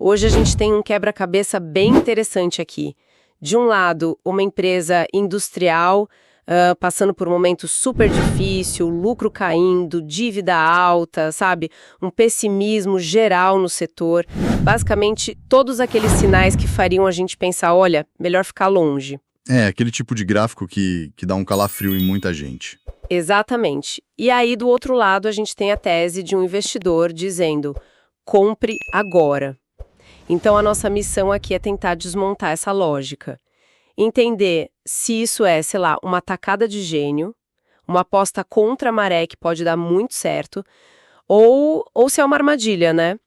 Hoje a gente tem um quebra-cabeça bem interessante aqui. De um lado, uma empresa industrial passando por um momento super difícil, lucro caindo, dívida alta, sabe? Um pessimismo geral no setor. Basicamente, todos aqueles sinais que fariam a gente pensar, olha, melhor ficar longe. É, aquele tipo de gráfico que dá um calafrio em muita gente. Exatamente. E aí, do outro lado, a gente tem a tese de um investidor dizendo, compre agora. Então, a nossa missão aqui é tentar desmontar essa lógica. Entender se isso é, sei lá, uma tacada de gênio, uma aposta contra a maré que pode dar muito certo, ou se é uma armadilha, né?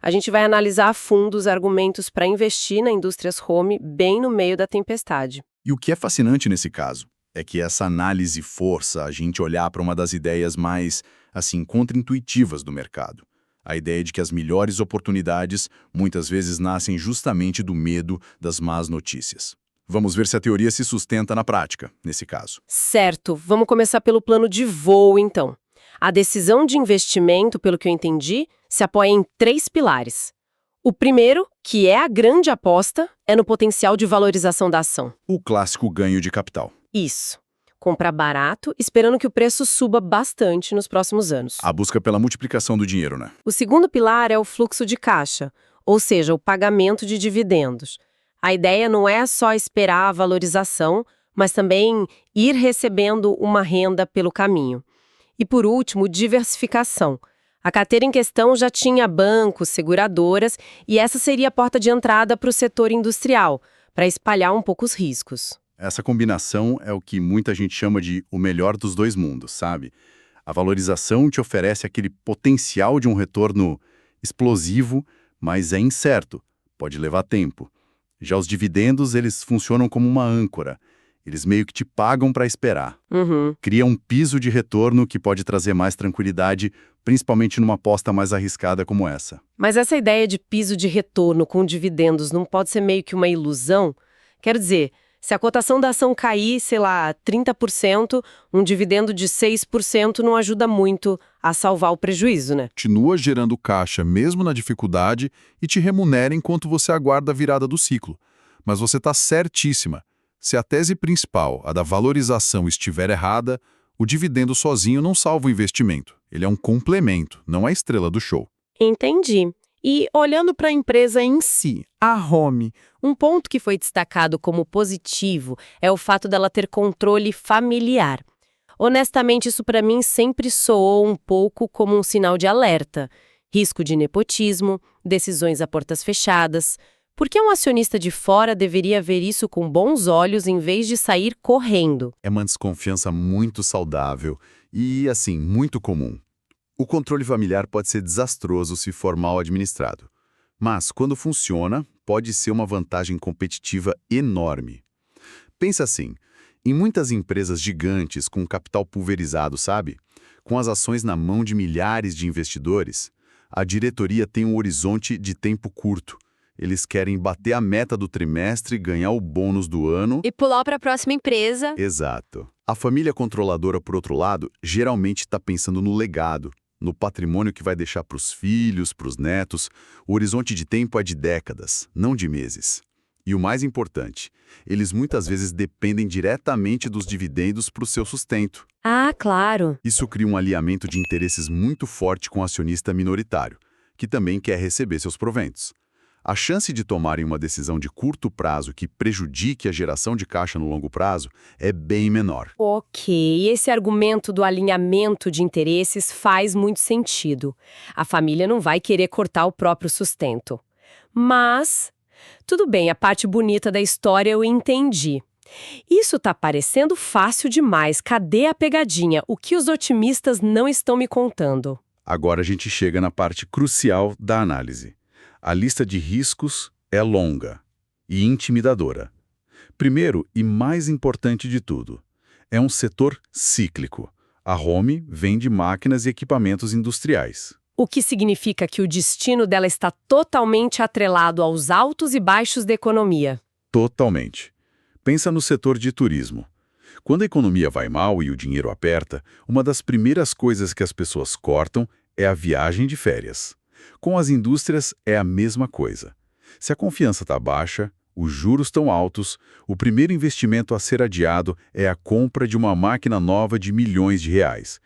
A gente vai analisar a fundo os argumentos para investir na indústrias home bem no meio da tempestade. E o que é fascinante nesse caso é que essa análise força a gente olhar para uma das ideias mais, assim, contra-intuitivas do mercado. A ideia de que as melhores oportunidades muitas vezes nascem justamente do medo das más notícias. Vamos ver se a teoria se sustenta na prática, nesse caso. Certo, vamos começar pelo plano de voo, então. A decisão de investimento, pelo que eu entendi, se apoia em 3 pilares. O primeiro, que é a grande aposta, é no potencial de valorização da ação. O clássico ganho de capital. Isso. Comprar barato, esperando que o preço suba bastante nos próximos anos. A busca pela multiplicação do dinheiro, né? O segundo pilar é o fluxo de caixa, ou seja, o pagamento de dividendos. A ideia não é só esperar a valorização, mas também ir recebendo uma renda pelo caminho. E por último, diversificação. A carteira em questão já tinha bancos, seguradoras, e essa seria a porta de entrada para o setor industrial, para espalhar um pouco os riscos. Essa combinação é o que muita gente chama de o melhor dos dois mundos, sabe? A valorização te oferece aquele potencial de um retorno explosivo, mas é incerto, pode levar tempo. Já os dividendos, eles funcionam como uma âncora. Eles meio que te pagam para esperar. Cria um piso de retorno que pode trazer mais tranquilidade, principalmente numa aposta mais arriscada como essa. Mas essa ideia de piso de retorno com dividendos não pode ser meio que uma ilusão? Quero dizer, se a cotação da ação cair, sei lá, 30%, um dividendo de 6% não ajuda muito a salvar o prejuízo, né? Continua gerando caixa mesmo na dificuldade e te remunera enquanto você aguarda a virada do ciclo. Mas você está certíssima. Se a tese principal, a da valorização, estiver errada, o dividendo sozinho não salva o investimento. Ele é um complemento, não a estrela do show. Entendi. E olhando para a empresa em si, a Home, um ponto que foi destacado como positivo é o fato dela ter controle familiar. Honestamente, isso para mim sempre soou um pouco como um sinal de alerta. Risco de nepotismo, decisões a portas fechadas. Por que um acionista de fora deveria ver isso com bons olhos em vez de sair correndo? É uma desconfiança muito saudável e, assim, muito comum. O controle familiar pode ser desastroso se for mal administrado. Mas, quando funciona, pode ser uma vantagem competitiva enorme. Pensa assim, em muitas empresas gigantes com capital pulverizado, sabe? Com as ações na mão de milhares de investidores, a diretoria tem um horizonte de tempo curto. Eles querem bater a meta do trimestre, ganhar o bônus do ano e pular para a próxima empresa. Exato. A família controladora, por outro lado, geralmente está pensando no legado, no patrimônio que vai deixar para os filhos, para os netos. O horizonte de tempo é de décadas, não de meses. E o mais importante, eles muitas vezes dependem diretamente dos dividendos para o seu sustento. Ah, claro. Isso cria um alinhamento de interesses muito forte com o acionista minoritário, que também quer receber seus proventos. A chance de tomarem uma decisão de curto prazo que prejudique a geração de caixa no longo prazo é bem menor. Ok, esse argumento do alinhamento de interesses faz muito sentido. A família não vai querer cortar o próprio sustento. Mas, tudo bem, a parte bonita da história eu entendi. Isso tá parecendo fácil demais. Cadê a pegadinha? O que os otimistas não estão me contando? Agora a gente chega na parte crucial da análise. A lista de riscos é longa e intimidadora. Primeiro e mais importante de tudo, é um setor cíclico. A Home vende máquinas e equipamentos industriais. O que significa que o destino dela está totalmente atrelado aos altos e baixos da economia. Totalmente. Pensa no setor de turismo. Quando a economia vai mal e o dinheiro aperta, uma das primeiras coisas que as pessoas cortam é a viagem de férias. Com as indústrias é a mesma coisa. Se a confiança está baixa, os juros estão altos, o primeiro investimento a ser adiado é a compra de uma máquina nova de milhões de reais.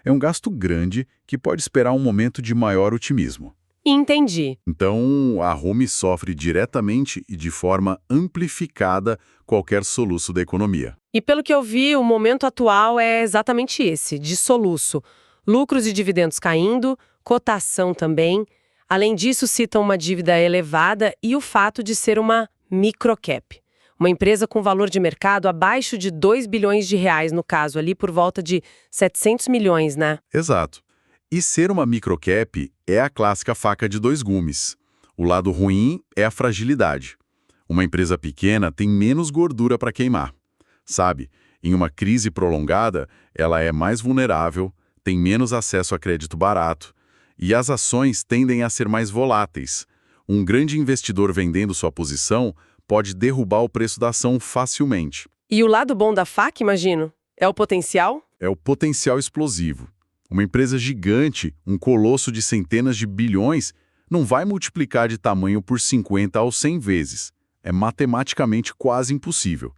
É um gasto grande que pode esperar um momento de maior otimismo. Entendi. Então, a Rumo sofre diretamente e de forma amplificada qualquer soluço da economia. E pelo que eu vi, o momento atual é exatamente esse, de soluço. Lucros e dividendos caindo, cotação também. Além disso, citam uma dívida elevada e o fato de ser uma microcap. Uma empresa com valor de mercado abaixo de 2 bilhões de reais, no caso, ali por volta de 700 milhões, né? Exato. E ser uma microcap é a clássica faca de dois gumes. O lado ruim é a fragilidade. Uma empresa pequena tem menos gordura para queimar. Sabe, em uma crise prolongada, ela é mais vulnerável, tem menos acesso a crédito barato, e as ações tendem a ser mais voláteis. Um grande investidor vendendo sua posição pode derrubar o preço da ação facilmente. E o lado bom da faca, imagino, é o potencial? É o potencial explosivo. Uma empresa gigante, um colosso de centenas de bilhões, não vai multiplicar de tamanho por 50 ou 100 vezes. É matematicamente quase impossível.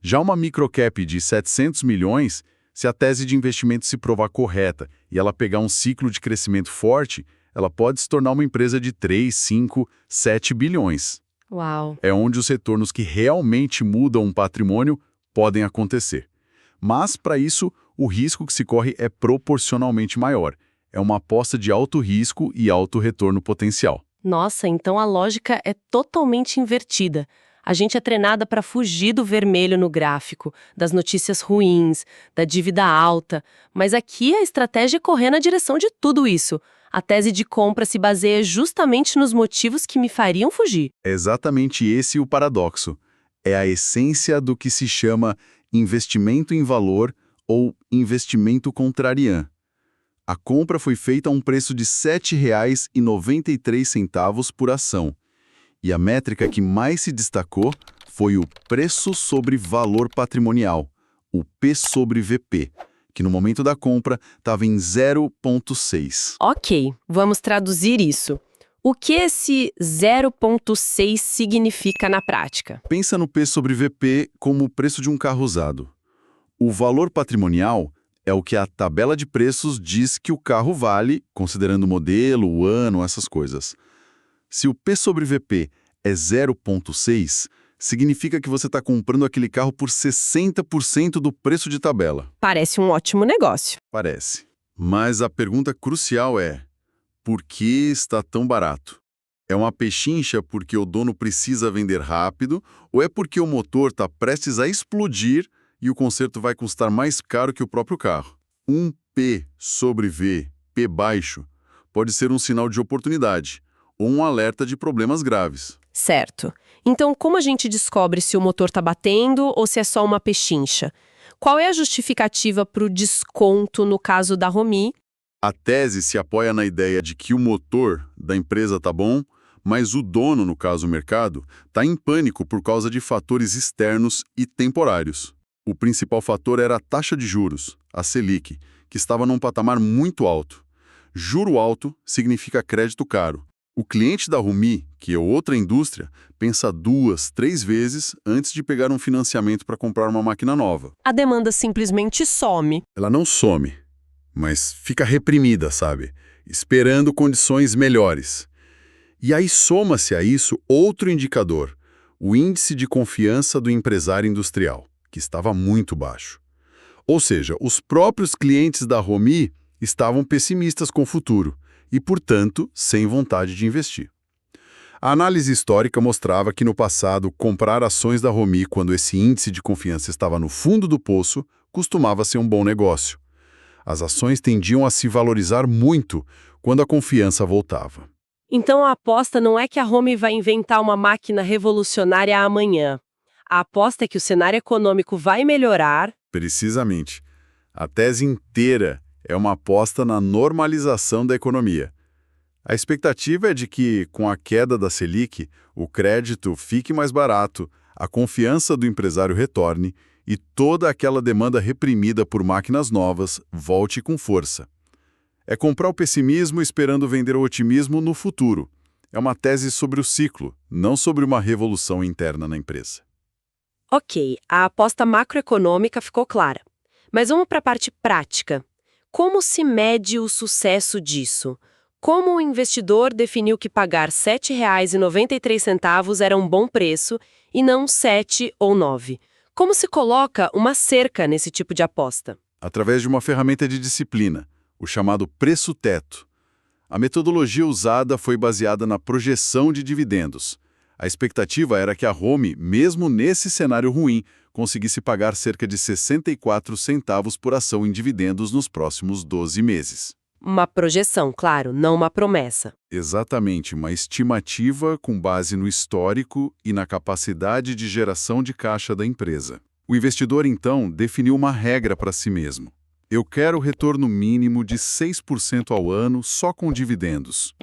Já uma microcap de 700 milhões, se a tese de investimento se provar correta e ela pegar um ciclo de crescimento forte, ela pode se tornar uma empresa de 3, 5, 7 bilhões. Uau! É onde os retornos que realmente mudam um patrimônio podem acontecer. Mas, para isso, o risco que se corre é proporcionalmente maior. É uma aposta de alto risco e alto retorno potencial. Nossa, então a lógica é totalmente invertida. A gente é treinada para fugir do vermelho no gráfico, das notícias ruins, da dívida alta, mas aqui a estratégia é correr na direção de tudo isso. A tese de compra se baseia justamente nos motivos que me fariam fugir. É exatamente esse o paradoxo. É a essência do que se chama investimento em valor ou investimento contrarian. A compra foi feita a um preço de R$ 7,93 por ação. E a métrica que mais se destacou foi o preço sobre valor patrimonial, o P sobre VP, que no momento da compra estava em 0,6. Ok, vamos traduzir isso. O que esse 0,6 significa na prática? Pensa no P sobre VP como o preço de um carro usado. O valor patrimonial é o que a tabela de preços diz que o carro vale, considerando o modelo, o ano, essas coisas. Se o P sobre VP é 0,6, significa que você está comprando aquele carro por 60% do preço de tabela. Parece um ótimo negócio. Parece. Mas a pergunta crucial é: por que está tão barato? É uma pechincha porque o dono precisa vender rápido ou é porque o motor está prestes a explodir e o conserto vai custar mais caro que o próprio carro? Um P sobre V, P baixo, pode ser um sinal de oportunidade ou um alerta de problemas graves. Certo. Então, como a gente descobre se o motor está batendo ou se é só uma pechincha? Qual é a justificativa para o desconto no caso da Romi? A tese se apoia na ideia de que o motor da empresa está bom, mas o dono, no caso o mercado, está em pânico por causa de fatores externos e temporários. O principal fator era a taxa de juros, a Selic, que estava num patamar muito alto. Juro alto significa crédito caro. O cliente da Rumi, que é outra indústria, pensa 2, 3 vezes antes de pegar um financiamento para comprar uma máquina nova. A demanda simplesmente some. Ela não some, mas fica reprimida, sabe? Esperando condições melhores. E aí soma-se a isso outro indicador, o índice de confiança do empresário industrial, que estava muito baixo. Ou seja, os próprios clientes da Rumi estavam pessimistas com o futuro e, portanto, sem vontade de investir. A análise histórica mostrava que no passado, comprar ações da Rumi quando esse índice de confiança estava no fundo do poço costumava ser um bom negócio. As ações tendiam a se valorizar muito quando a confiança voltava. Então a aposta não é que a Romi vai inventar uma máquina revolucionária amanhã. A aposta é que o cenário econômico vai melhorar. Precisamente. A tese inteira é uma aposta na normalização da economia. A expectativa é de que, com a queda da Selic, o crédito fique mais barato, a confiança do empresário retorne e toda aquela demanda reprimida por máquinas novas volte com força. É comprar o pessimismo esperando vender o otimismo no futuro. É uma tese sobre o ciclo, não sobre uma revolução interna na empresa. Ok, a aposta macroeconômica ficou clara. Mas vamos para a parte prática. Como se mede o sucesso disso? Como o investidor definiu que pagar R$ 7,93 era um bom preço e não 7 ou 9? Como se coloca uma cerca nesse tipo de aposta? Através de uma ferramenta de disciplina, o chamado preço-teto. A metodologia usada foi baseada na projeção de dividendos. A expectativa era que a Home, mesmo nesse cenário ruim, conseguisse pagar cerca de 64 centavos por ação em dividendos nos próximos 12 meses. Uma projeção, claro, não uma promessa. Exatamente, uma estimativa com base no histórico e na capacidade de geração de caixa da empresa. O investidor, então, definiu uma regra para si mesmo. Eu quero retorno mínimo de 6% ao ano só com dividendos.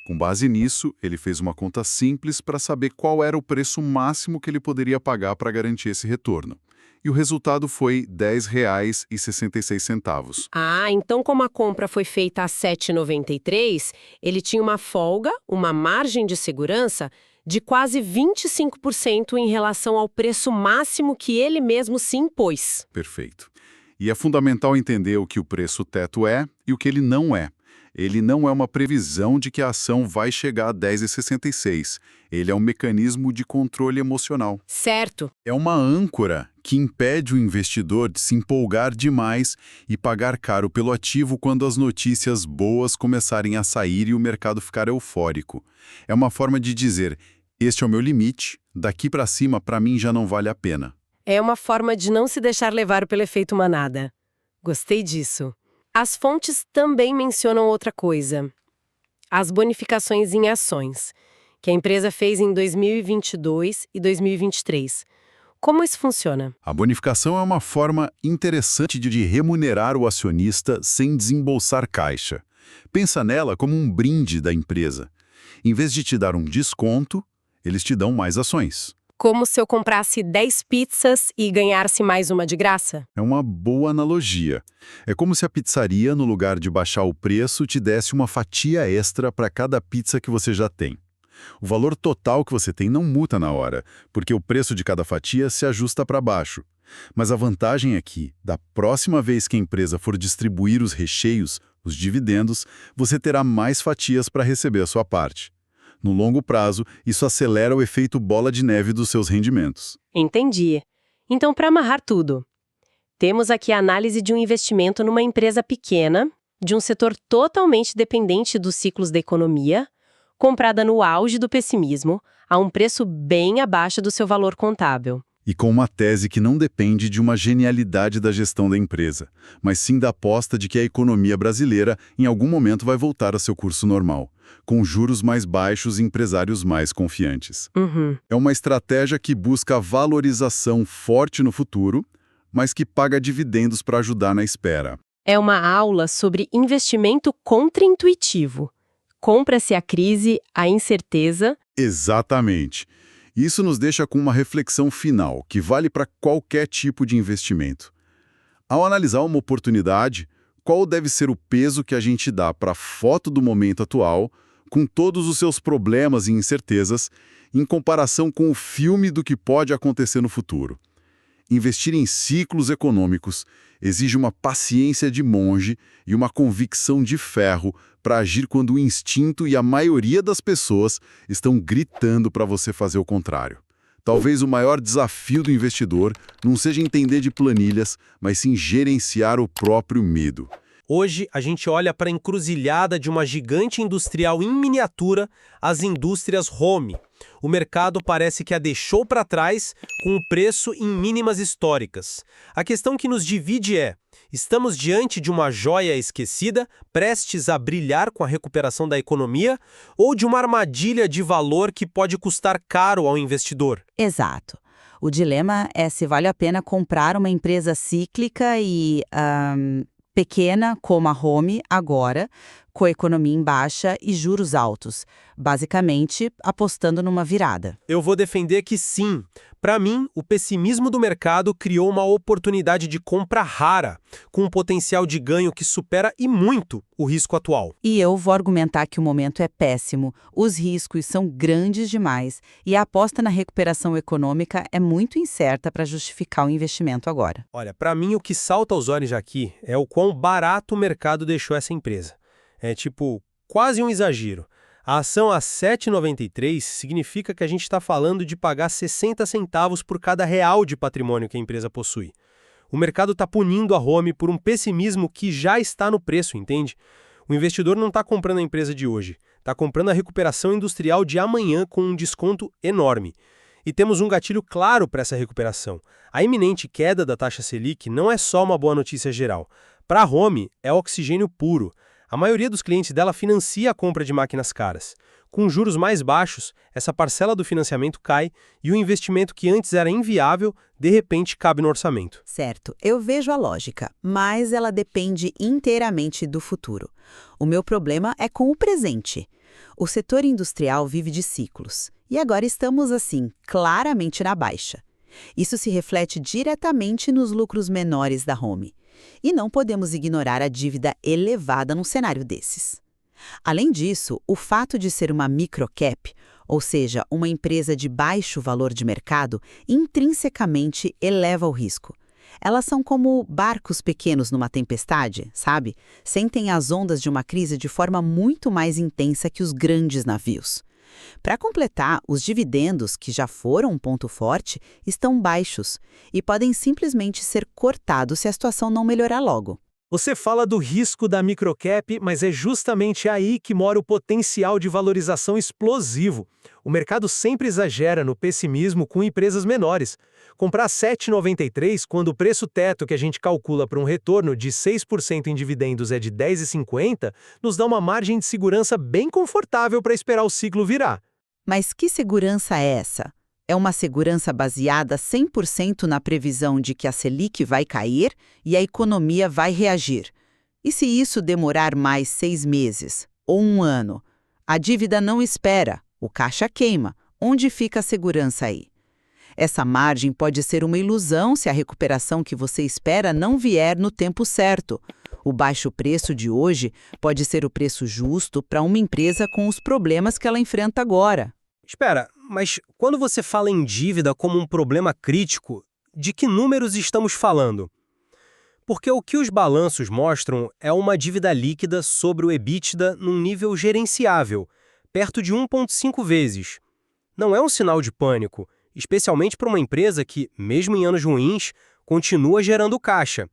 Com base nisso, ele fez uma conta simples para saber qual era o preço máximo que ele poderia pagar para garantir esse retorno. E o resultado foi R$ 10,66. Ah, então como a compra foi feita a R$ 7,93, ele tinha uma folga, uma margem de segurança, de quase 25% em relação ao preço máximo que ele mesmo se impôs. Perfeito. E é fundamental entender o que o preço-teto é e o que ele não é. Ele não é uma previsão de que a ação vai chegar a R$ 10,66. Ele é um mecanismo de controle emocional. Certo. É uma âncora que impede o investidor de se empolgar demais e pagar caro pelo ativo quando as notícias boas começarem a sair e o mercado ficar eufórico. É uma forma de dizer, este é o meu limite, daqui para cima para mim já não vale a pena. É uma forma de não se deixar levar pelo efeito manada. Gostei disso. As fontes também mencionam outra coisa. As bonificações em ações, que a empresa fez em 2022 e 2023. Como isso funciona? A bonificação é uma forma interessante de remunerar o acionista sem desembolsar caixa. Pensa nela como um brinde da empresa. Em vez de te dar um desconto, eles te dão mais ações. Como se eu comprasse 10 pizzas e ganhasse mais uma de graça? É uma boa analogia. É como se a pizzaria, no lugar de baixar o preço, te desse uma fatia extra para cada pizza que você já tem. O valor total que você tem não muda na hora, porque o preço de cada fatia se ajusta para baixo. Mas a vantagem é que, da próxima vez que a empresa for distribuir os recheios, os dividendos, você terá mais fatias para receber a sua parte. No longo prazo, isso acelera o efeito bola de neve dos seus rendimentos. Entendi. Então, para amarrar tudo, temos aqui a análise de um investimento numa empresa pequena, de um setor totalmente dependente dos ciclos da economia, comprada no auge do pessimismo, a um preço bem abaixo do seu valor contábil. E com uma tese que não depende de uma genialidade da gestão da empresa, mas sim da aposta de que a economia brasileira em algum momento vai voltar a seu curso normal, com juros mais baixos e empresários mais confiantes. É uma estratégia que busca valorização forte no futuro, mas que paga dividendos para ajudar na espera. É uma aula sobre investimento contraintuitivo. Compra-se a crise, a incerteza. Exatamente. Isso nos deixa com uma reflexão final, que vale para qualquer tipo de investimento. Ao analisar uma oportunidade, qual deve ser o peso que a gente dá para a foto do momento atual, com todos os seus problemas e incertezas, em comparação com o filme do que pode acontecer no futuro? Investir em ciclos econômicos exige uma paciência de monge e uma convicção de ferro para agir quando o instinto e a maioria das pessoas estão gritando para você fazer o contrário. Talvez o maior desafio do investidor não seja entender de planilhas, mas sim gerenciar o próprio medo. Hoje, a gente olha para a encruzilhada de uma gigante industrial em miniatura, as indústrias home. O mercado parece que a deixou para trás com o preço em mínimas históricas. A questão que nos divide é: estamos diante de uma joia esquecida, prestes a brilhar com a recuperação da economia, ou de uma armadilha de valor que pode custar caro ao investidor? Exato. O dilema é se vale a pena comprar uma empresa cíclica e pequena como a Home agora, com a economia em baixa e juros altos, basicamente apostando numa virada. Eu vou defender que sim. Para mim, o pessimismo do mercado criou uma oportunidade de compra rara, com um potencial de ganho que supera e muito o risco atual. E eu vou argumentar que o momento é péssimo, os riscos são grandes demais e a aposta na recuperação econômica é muito incerta para justificar o investimento agora. Olha, para mim o que salta aos olhos aqui é o quão barato o mercado deixou essa empresa. É tipo, quase um exagero. A ação a R$ 7,93 significa que a gente está falando de pagar 60 centavos por cada real de patrimônio que a empresa possui. O mercado está punindo a Home por um pessimismo que já está no preço, entende? O investidor não está comprando a empresa de hoje, está comprando a recuperação industrial de amanhã com um desconto enorme. E temos um gatilho claro para essa recuperação. A iminente queda da taxa Selic não é só uma boa notícia geral. Para a Home, é oxigênio puro. A maioria dos clientes dela financia a compra de máquinas caras. Com juros mais baixos, essa parcela do financiamento cai e o investimento que antes era inviável, de repente cabe no orçamento. Certo, eu vejo a lógica, mas ela depende inteiramente do futuro. O meu problema é com o presente. O setor industrial vive de ciclos. E agora estamos, assim, claramente na baixa. Isso se reflete diretamente nos lucros menores da Home. E não podemos ignorar a dívida elevada num cenário desses. Além disso, o fato de ser uma microcap, ou seja, uma empresa de baixo valor de mercado, intrinsecamente eleva o risco. Elas são como barcos pequenos numa tempestade, sabe? Sentem as ondas de uma crise de forma muito mais intensa que os grandes navios. Para completar, os dividendos, que já foram um ponto forte, estão baixos e podem simplesmente ser cortados se a situação não melhorar logo. Você fala do risco da microcap, mas é justamente aí que mora o potencial de valorização explosivo. O mercado sempre exagera no pessimismo com empresas menores. Comprar R$ 7,93 quando o preço teto que a gente calcula para um retorno de 6% em dividendos é de R$ 10,50, nos dá uma margem de segurança bem confortável para esperar o ciclo virar. Mas que segurança é essa? É uma segurança baseada 100% na previsão de que a Selic vai cair e a economia vai reagir. E se isso demorar mais 6 meses ou 1 ano? A dívida não espera, o caixa queima. Onde fica a segurança aí? Essa margem pode ser uma ilusão se a recuperação que você espera não vier no tempo certo. O baixo preço de hoje pode ser o preço justo para uma empresa com os problemas que ela enfrenta agora. Espera, mas quando você fala em dívida como um problema crítico, de que números estamos falando? Porque o que os balanços mostram é uma dívida líquida sobre o EBITDA num nível gerenciável, perto de 1,5 vezes. Não é um sinal de pânico, especialmente para uma empresa que, mesmo em anos ruins, continua gerando caixa.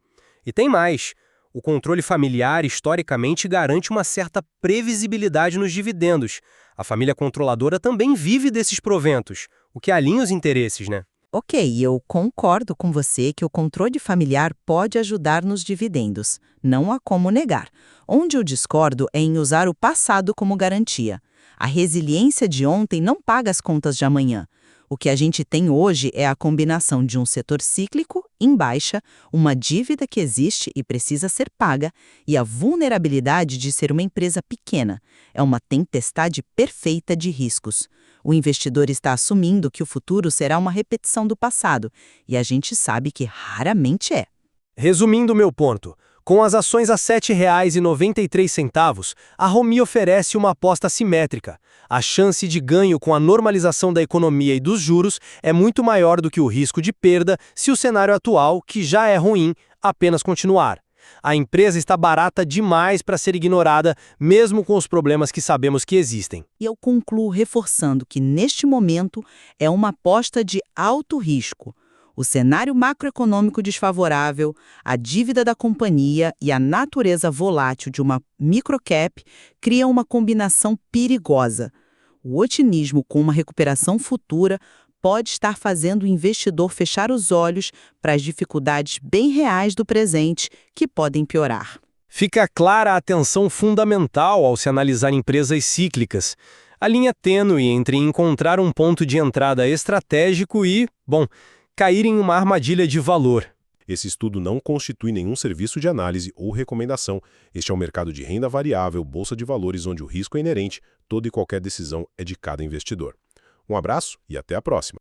E tem mais. O controle familiar, historicamente, garante uma certa previsibilidade nos dividendos. A família controladora também vive desses proventos, o que alinha os interesses, né? Ok, eu concordo com você que o controle familiar pode ajudar nos dividendos. Não há como negar. Onde eu discordo é em usar o passado como garantia. A resiliência de ontem não paga as contas de amanhã. O que a gente tem hoje é a combinação de um setor cíclico, em baixa, uma dívida que existe e precisa ser paga, e a vulnerabilidade de ser uma empresa pequena. É uma tempestade perfeita de riscos. O investidor está assumindo que o futuro será uma repetição do passado, e a gente sabe que raramente é. Resumindo meu ponto, com as ações a R$ 7,93, a Home oferece uma aposta simétrica. A chance de ganho com a normalização da economia e dos juros é muito maior do que o risco de perda se o cenário atual, que já é ruim, apenas continuar. A empresa está barata demais para ser ignorada, mesmo com os problemas que sabemos que existem. E eu concluo reforçando que, neste momento, é uma aposta de alto risco. O cenário macroeconômico desfavorável, a dívida da companhia e a natureza volátil de uma microcap criam uma combinação perigosa. O otimismo com uma recuperação futura pode estar fazendo o investidor fechar os olhos para as dificuldades bem reais do presente que podem piorar. Fica clara a atenção fundamental ao se analisar empresas cíclicas. A linha tênue entre encontrar um ponto de entrada estratégico e, cair em uma armadilha de valor. Esse estudo não constitui nenhum serviço de análise ou recomendação. Este é um mercado de renda variável, bolsa de valores, onde o risco é inerente, toda e qualquer decisão é de cada investidor. Um abraço e até a próxima!